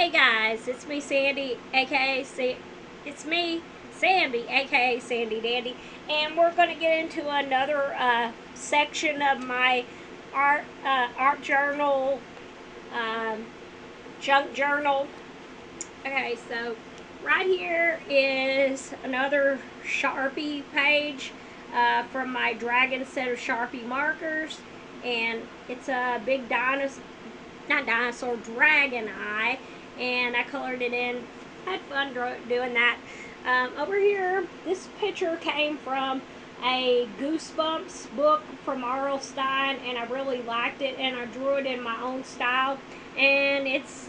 Hey guys, it's me Sandy, aka Sandy, aka Sandy Dandy, and we're going to get into another section of my art journal, junk journal. Okay, so right here is another Sharpie page from my Dragon set of Sharpie markers, and it's a big dragon eye, and I colored it in. Had fun doing that. Over here, this picture came from a Goosebumps book from R.L. Stine, and I really liked it, and I drew it in my own style. And it's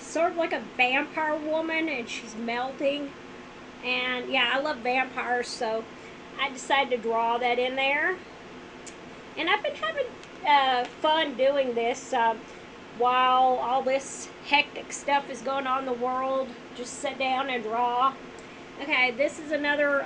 sort of like a vampire woman, and she's melting. And yeah, I love vampires, so I decided to draw that in there. And I've been having fun doing this while all this hectic stuff is going on in the world. Just sit down and draw. Okay, this is another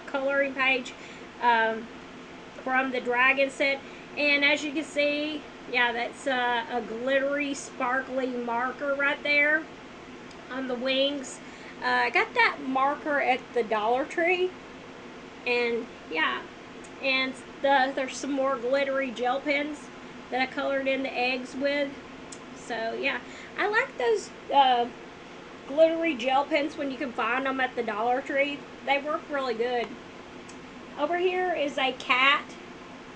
coloring page from the Dragon set. And as you can see, yeah, that's a glittery, sparkly marker right there on the wings. I got that marker at the Dollar Tree. And yeah, and there's some more glittery gel pens that I colored in the eggs with. So yeah, I like those glittery gel pens when you can find them at the Dollar Tree. They work really good. Over here is a cat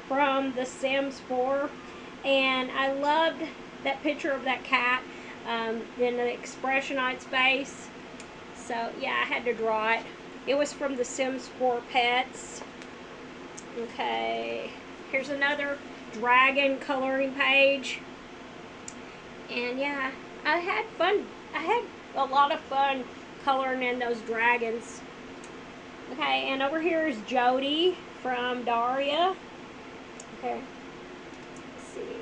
from The Sims 4, and I loved that picture of that cat, and the expression on its face. So yeah, I had to draw it. It was from The Sims 4 Pets. Okay, here's another dragon coloring page. And yeah, I had fun. I had a lot of fun coloring in those dragons. Okay, and over here is Jody from Daria. Okay, let's see.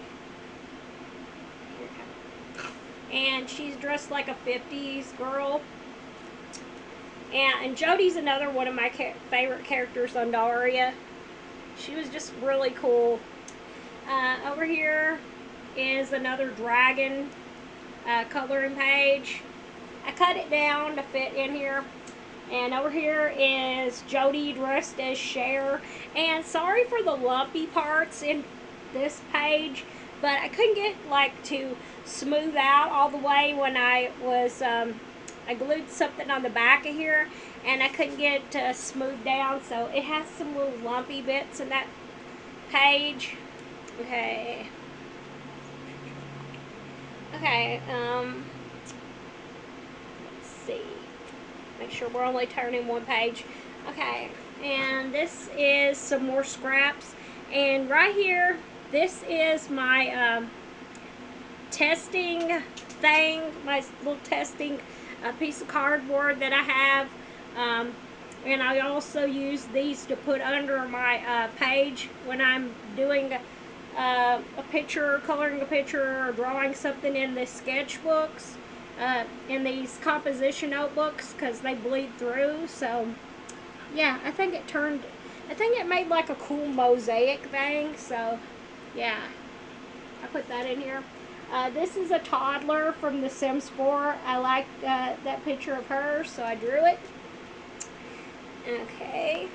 And she's dressed like a 50s girl. And Jody's another one of my favorite characters on Daria. She was just really cool. Over here is another dragon coloring page. I cut it down to fit in here. And over here is Jody dressed as Cher. And sorry for the lumpy parts in this page, but I couldn't get to smooth out all the way when I was I glued something on the back of here, and I couldn't get it to smooth down, so it has some little lumpy bits in that page. Okay. Okay, let's see. Make sure we're only turning one page. Okay, and this is some more scraps. And right here, this is my testing thing, my little testing piece of cardboard that I have. And I also use these to put under my page when I'm doing a picture, coloring a picture, or drawing something in the sketchbooks, in these composition notebooks, because they bleed through. So yeah, I think it made like a cool mosaic thing. So yeah, I put that in here. This is a toddler from The Sims 4. I liked that picture of her, so I drew it. Okay.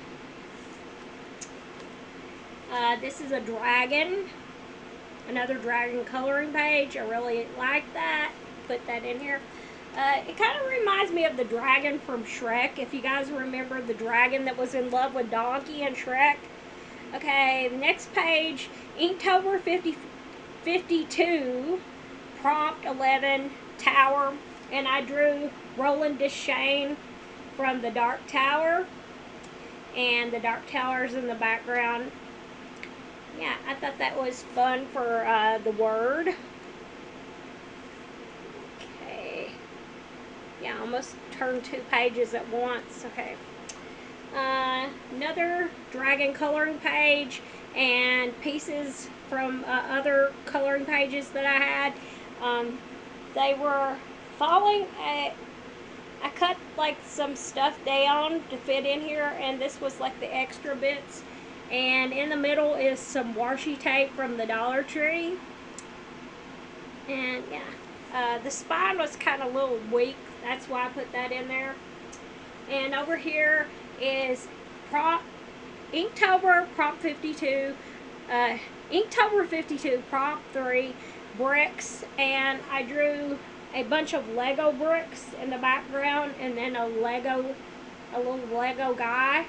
This is a dragon. Another dragon coloring page. I really like that. Put that in here. It kind of reminds me of the dragon from Shrek. If you guys remember the dragon that was in love with Donkey and Shrek. Okay, the next page, Inktober 52, prompt 11, tower, and I drew Roland Deschain from The Dark Tower, and the Dark Tower's in the background. Yeah, I thought that was fun for the word. Okay. Yeah, almost turned two pages at once. Okay. Another dragon coloring page, and pieces from other coloring pages that I had. They were falling. I cut some stuff down to fit in here, and this was like the extra bits. And in the middle is some washi tape from the Dollar Tree. And yeah, The spine was kind of a little weak. That's why I put that in there. And over here is Inktober Prop 52, Inktober 52 Prop 3 bricks, and I drew a bunch of Lego bricks in the background, and then a little Lego guy.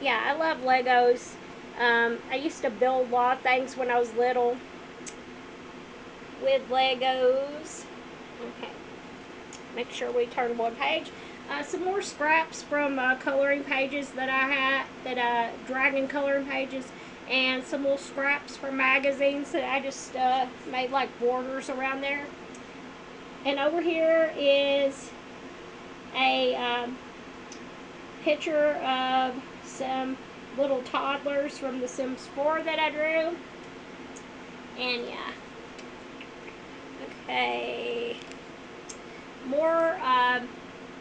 Yeah, I love Legos. I used to build a lot of things when I was little with Legos. Okay, make sure we turn one page. Some more scraps from coloring pages that I had, dragon coloring pages, and some little scraps from magazines that I just made like borders around there. And over here is a picture of some little toddlers from The Sims 4 that I drew. And yeah. Okay. More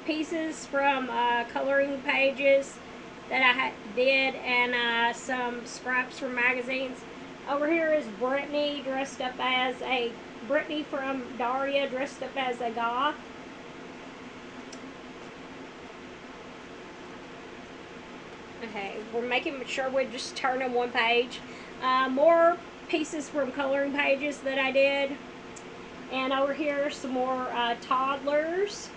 pieces from coloring pages that I did, and some scraps from magazines. Over here is Brittany dressed up as Brittany from Daria dressed up as a goth. Okay, we're making sure we're just turning one page. More pieces from coloring pages that I did. And over here, some more toddlers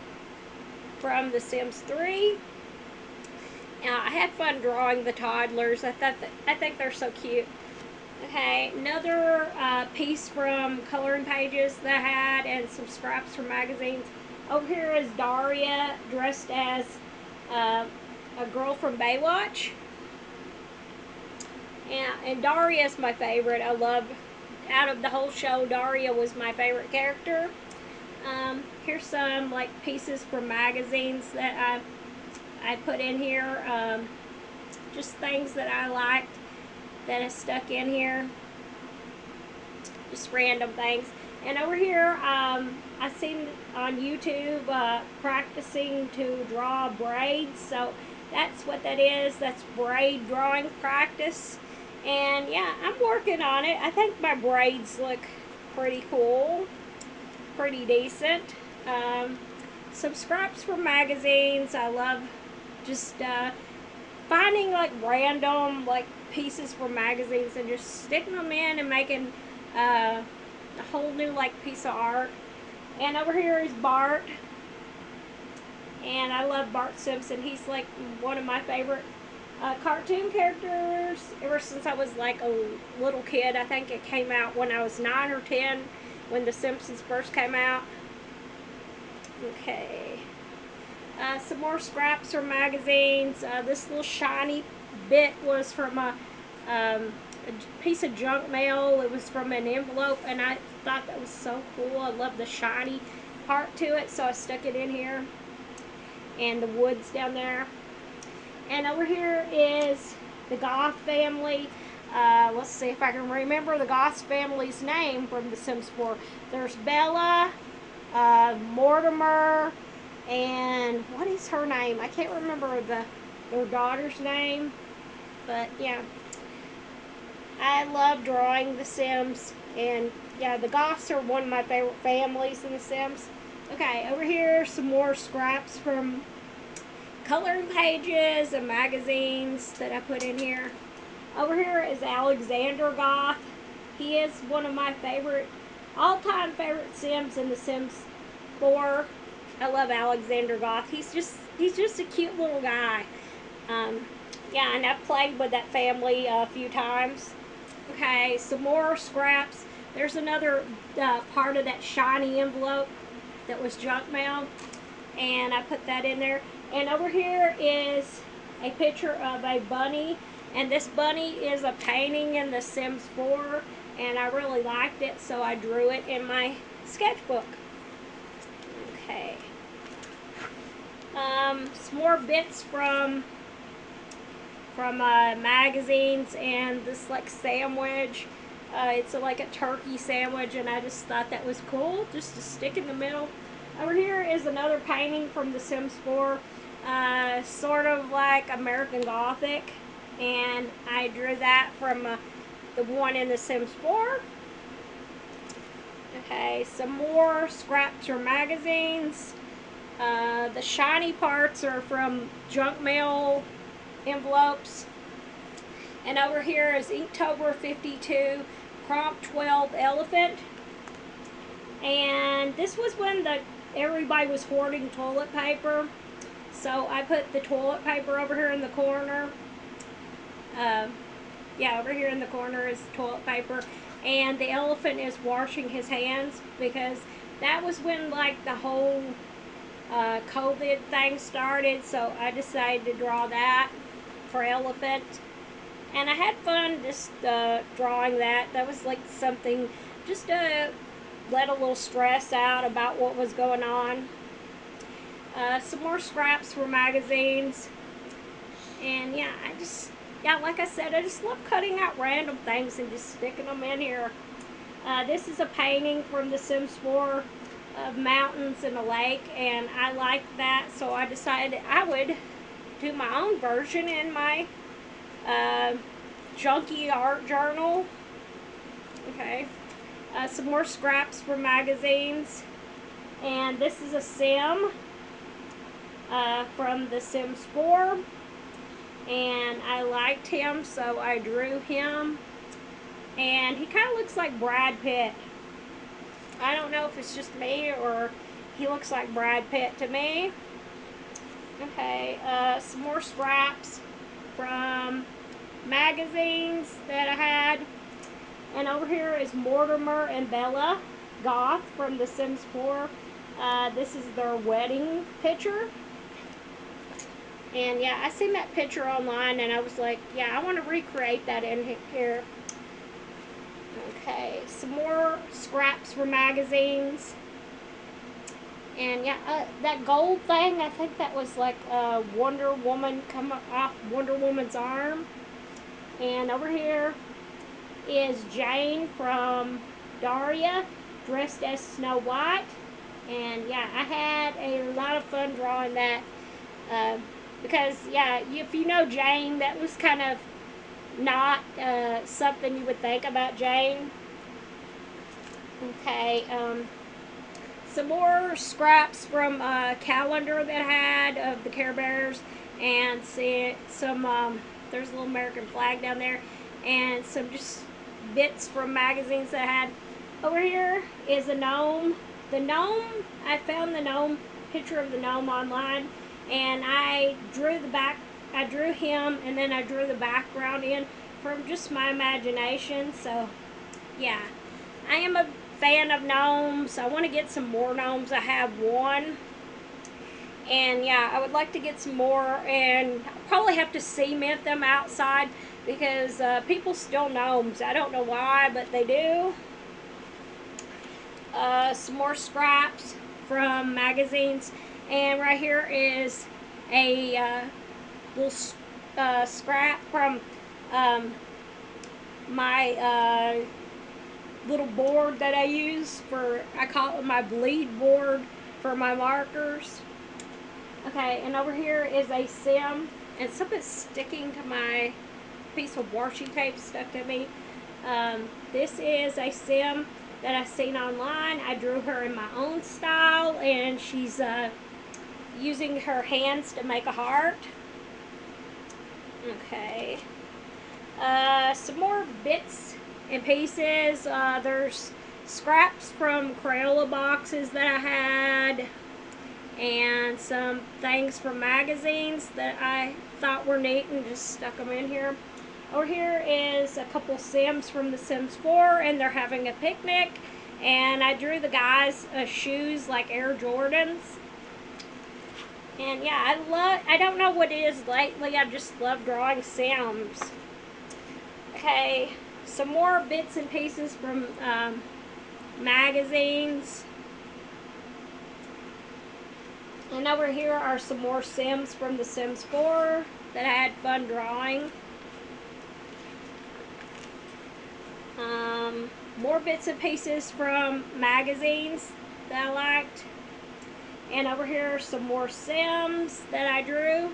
from The Sims 3. I had fun drawing the toddlers. I think they're so cute. Okay, another piece from coloring pages that I had, and some scraps from magazines. Over here is Daria dressed as a girl from Baywatch. Yeah, and Daria is my favorite. I love, out of the whole show, Daria was my favorite character. Here's some like pieces from magazines that I put in here. Just things that I liked that I stuck in here. Just random things. And over here, I seen on YouTube practicing to draw braids. So that's what that is. That's braid drawing practice. And yeah, I'm working on it. I think my braids look pretty cool. Pretty decent. Some scraps from magazines. I love just finding like random like pieces from magazines and just sticking them in and making a whole new like piece of art. And over here is Bart, and I love Bart Simpson. He's like one of my favorite cartoon characters ever since I was like a little kid. I think it came out when I was 9 or 10 when The Simpsons first came out. Okay. Some more scraps from magazines. This little shiny bit was from a piece of junk mail. It was from an envelope, and I thought that was so cool. I love the shiny part to it, so I stuck it in here. And the woods down there. And over here is the Goth family. Let's see if I can remember the Goth family's name from The Sims 4. There's Bella, Mortimer, and what is her name? I can't remember their daughter's name. But yeah, I love drawing The Sims. And yeah, the Goths are one of my favorite families in The Sims. Okay, over here some more scraps from coloring pages and magazines that I put in here. Over here is Alexander Goth. He is one of my all-time favorite Sims in The Sims 4. I love Alexander Goth. He's just a cute little guy. Yeah, and I've played with that family a few times. Okay, some more scraps. There's another part of that shiny envelope that was junk mail, and I put that in there. And over here is a picture of a bunny, and this bunny is a painting in The Sims 4, and I really liked it, so I drew it in my sketchbook. Okay. Some more bits from magazines, and this like sandwich. It's like a turkey sandwich, and I just thought that was cool, just to stick in the middle. Over here is another painting from The Sims 4, sort of like American Gothic, and I drew that from the one in The Sims 4. Okay, some more scraps from magazines. The shiny parts are from junk mail envelopes. And over here is Inktober 52 Prompt 12 Elephant. And this was when everybody was hoarding toilet paper. So I put the toilet paper over here in the corner. Yeah, over here in the corner is toilet paper. And the elephant is washing his hands because that was when like the whole COVID thing started. So I decided to draw that for elephant. And I had fun just drawing that. That was like something just to let a little stress out about what was going on. Some more scraps for magazines. And yeah, like I said, I just love cutting out random things and just sticking them in here. This is a painting from The Sims 4 of mountains and a lake, and I liked that, so I decided I would do my own version in my junky art journal. Okay. Some more scraps for magazines. And this is a Sim from The Sims 4. And I liked him, so I drew him. And he kind of looks like Brad Pitt. I don't know if it's just me or he looks like Brad Pitt to me. Okay, some more scraps from magazines that I had. And over here is Mortimer and Bella Goth from The Sims 4. This is their wedding picture. And yeah, I seen that picture online and I was like, yeah, I want to recreate that in here. Okay, some more scraps for magazines. And yeah, that gold thing, I think that was like Wonder Woman coming off Wonder Woman's arm. And over here is Jane from Daria, dressed as Snow White. And yeah, I had a lot of fun drawing that. Because yeah, if you know Jane, that was kind of not something you would think about Jane. Okay, some more scraps from a calendar that I had of the Care Bears, and some there's a little American flag down there, and some just bits from magazines that I had. Over here is a gnome. The gnome, I found the gnome, picture of the gnome online, and I drew him, and then I drew the background in from just my imagination. So yeah, I am a fan of gnomes. I want to get some more gnomes. I have one, and yeah, I would like to get some more, and I'll probably have to cement them outside because people steal gnomes. I don't know why, but they do. Some more scraps from magazines, and right here is a little scrap from my little board that I use I call it my bleed board for my markers. Okay, and over here is a Sim, and something's sticking to my piece of washi tape stuck to me. This is a Sim that I seen online. I drew her in my own style, and she's using her hands to make a heart. Okay. Some more bits and pieces. There's scraps from Crayola boxes that I had, and some things from magazines that I thought were neat and just stuck them in here. Over here is a couple Sims from The Sims 4, and they're having a picnic, and I drew the guys' shoes like Air Jordans. And yeah, I don't know what it is lately, I just love drawing Sims. Okay, some more bits and pieces from magazines. And over here are some more Sims from The Sims 4 that I had fun drawing. More bits and pieces from magazines that I liked. And over here are some more Sims that I drew.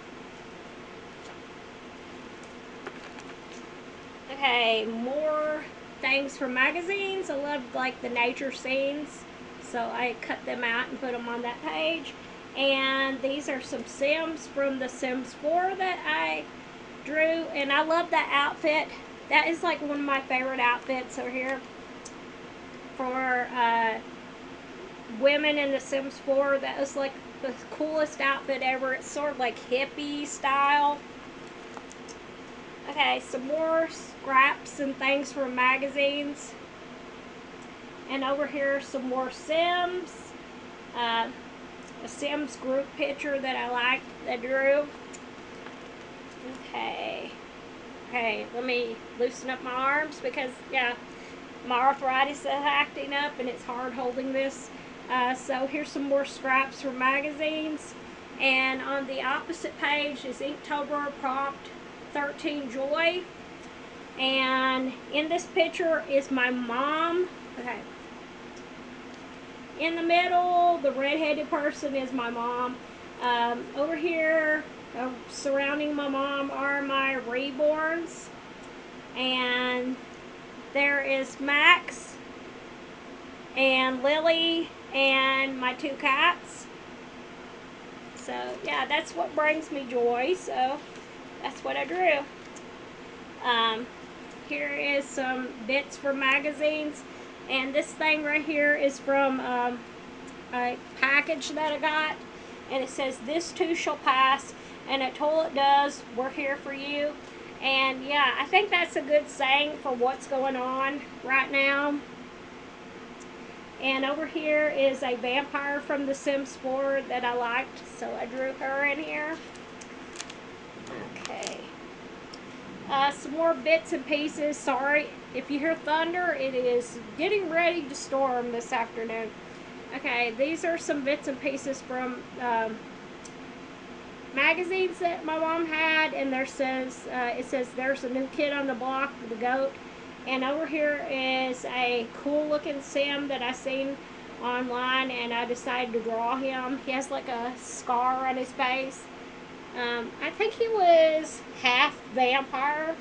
Okay, more things from magazines. I love like the nature scenes, so I cut them out and put them on that page. And these are some Sims from The Sims 4 that I drew, and I love that outfit. That is like one of my favorite outfits over here for women in The Sims 4. That was like the coolest outfit ever. It's sort of like hippie style. Okay, some more scraps and things from magazines. And over here, some more Sims. A Sims group picture that I liked, that I drew. Okay. Okay, let me loosen up my arms because, yeah, my arthritis is acting up and it's hard holding this. So here's some more scraps from magazines. And on the opposite page is Inktober Prompt 13 Joy. And in this picture is my mom. Okay. In the middle, the red-headed person is my mom. Over here, surrounding my mom are my reborns. And there is Max and Lily and my 2 cats. So, yeah, that's what brings me joy. So, that's what I drew. Here is some bits from magazines. And this thing right here is from a package that I got. And it says, "This too shall pass. And until it does, we're here for you." And yeah, I think that's a good saying for what's going on right now. And over here is a vampire from The Sims 4 that I liked, so I drew her in here. Okay. Some more bits and pieces. Sorry if you hear thunder, it is getting ready to storm this afternoon. Okay, these are some bits and pieces from magazines that my mom had, and there says it says "There's a new kid on the block," the goat. And over here is a cool looking Sim that I seen online, and I decided to draw him. He has like a scar on his face. I think he was half vampire,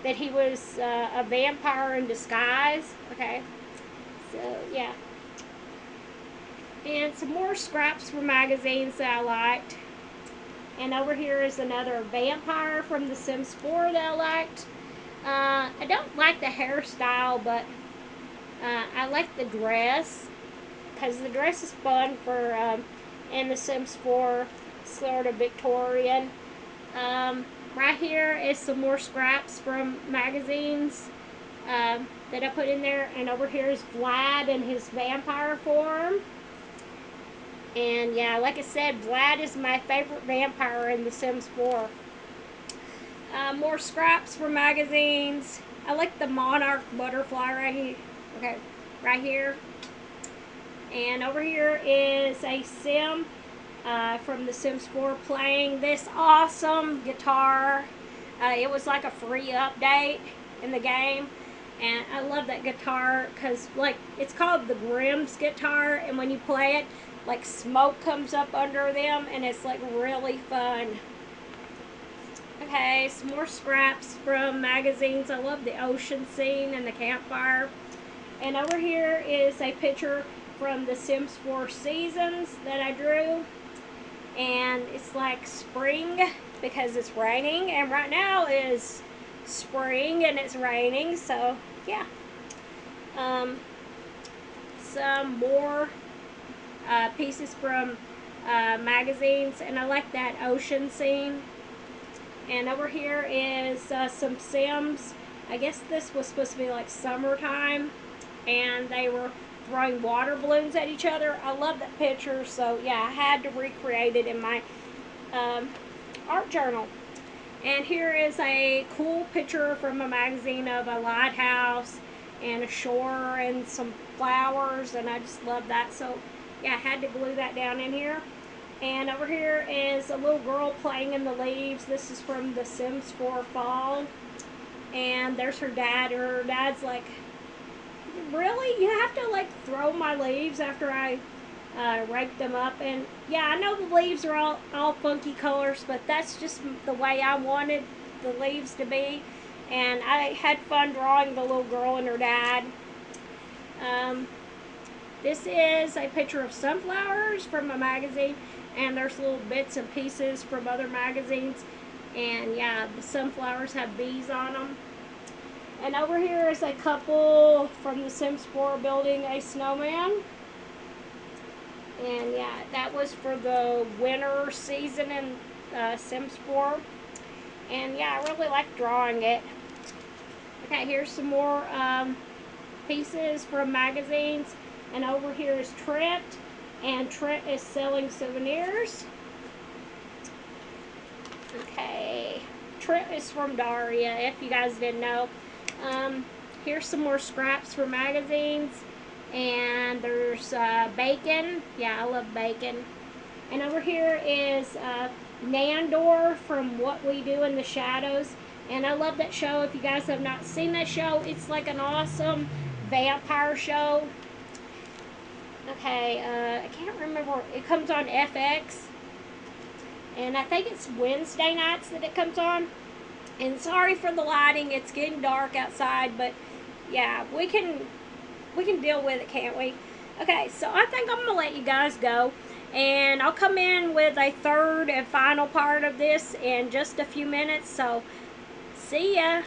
that he was a vampire in disguise. Okay, so yeah. And some more scraps from magazines that I liked. And over here is another vampire from The Sims 4 that I liked. I don't like the hairstyle, but I like the dress, because the dress is fun for in The Sims 4, sort of Victorian. Right here is some more scraps from magazines that I put in there. And over here is Vlad in his vampire form. And yeah, like I said, Vlad is my favorite vampire in The Sims 4. More scraps from magazines. I like the monarch butterfly right here. Okay, right here. And over here is a Sim from The Sims 4 playing this awesome guitar. It was like a free update in the game. And I love that guitar because, like, it's called the Grimm's guitar. And when you play it, like, smoke comes up under them. And it's, like, really fun. Okay, some more scraps from magazines. I love the ocean scene and the campfire. And over here is a picture from The Sims 4 Seasons that I drew. And it's like spring because it's raining. And right now is spring and it's raining. So, yeah. Some more pieces from magazines. And I like that ocean scene. And over here is some Sims. I guess this was supposed to be like summertime. And they were throwing water balloons at each other. I love that picture. So, yeah, I had to recreate it in my art journal. And here is a cool picture from a magazine of a lighthouse and a shore and some flowers. And I just love that. So, yeah, I had to glue that down in here. And over here is a little girl playing in the leaves. This is from The Sims 4 Fall. And there's her dad. Her dad's like, "Really? You have to, like, throw my leaves after I rake them up?" And, yeah, I know the leaves are all funky colors, but that's just the way I wanted the leaves to be. And I had fun drawing the little girl and her dad. This is a picture of sunflowers from a magazine, and there's little bits and pieces from other magazines. And yeah, the sunflowers have bees on them. And over here is a couple from the Sims 4 building a snowman. And yeah, that was for the winter season in Sims 4. And yeah, I really like drawing it. Okay, here's some more pieces from magazines. And over here is Trent. And Trent is selling souvenirs. Okay, Trent is from Daria, if you guys didn't know. Here's some more scraps for magazines. And there's bacon. Yeah, I love bacon. And over here is Nandor from What We Do in the Shadows. And I love that show. If you guys have not seen that show, it's like an awesome vampire show. Okay, I can't remember. It comes on FX. And I think it's Wednesday nights that it comes on. And sorry for the lighting. It's getting dark outside. But yeah, we can deal with it, can't we? Okay, so I think I'm going to let you guys go. And I'll come in with a third and final part of this in just a few minutes. So, see ya.